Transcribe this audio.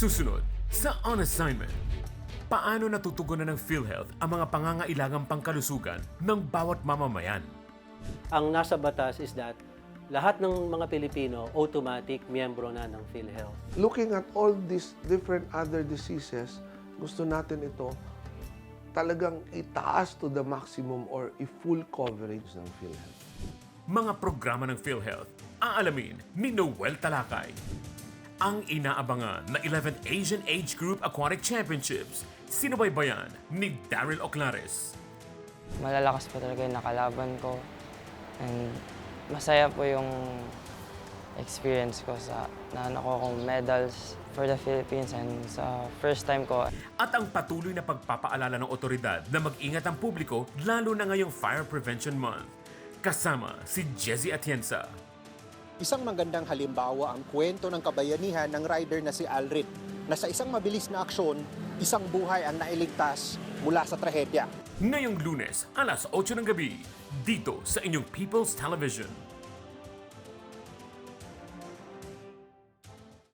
Susunod sa On Assignment, paano natutugunan ng PhilHealth ang mga pangangailangang pangkalusugan ng bawat mamamayan? Ang nasa batas is that lahat ng mga Pilipino automatic miyembro na ng PhilHealth. Looking at all these different other diseases, gusto natin ito talagang itaas to the maximum or i-full coverage ng PhilHealth. Mga programa ng PhilHealth, aalamin ni Noel Talakay. Ang inaabangan na 11th Asian Age Group Aquatic Championships, sinubaybayan ni Daryl Oclares. Malalakas po talaga yung nakalaban ko. And masaya po yung experience ko sa na nakuha kong medals for the Philippines and sa first time ko. At ang patuloy na pagpapaalala ng otoridad na mag-ingat ang publiko lalo na ngayong Fire Prevention Month. Kasama si Jezzy Atienza. Isang magandang halimbawa ang kwento ng kabayanihan ng rider na si Alrit na sa isang mabilis na aksyon, isang buhay ang nailigtas mula sa trahedya. Ngayong Lunes, alas 8 ng gabi, dito sa inyong People's Television.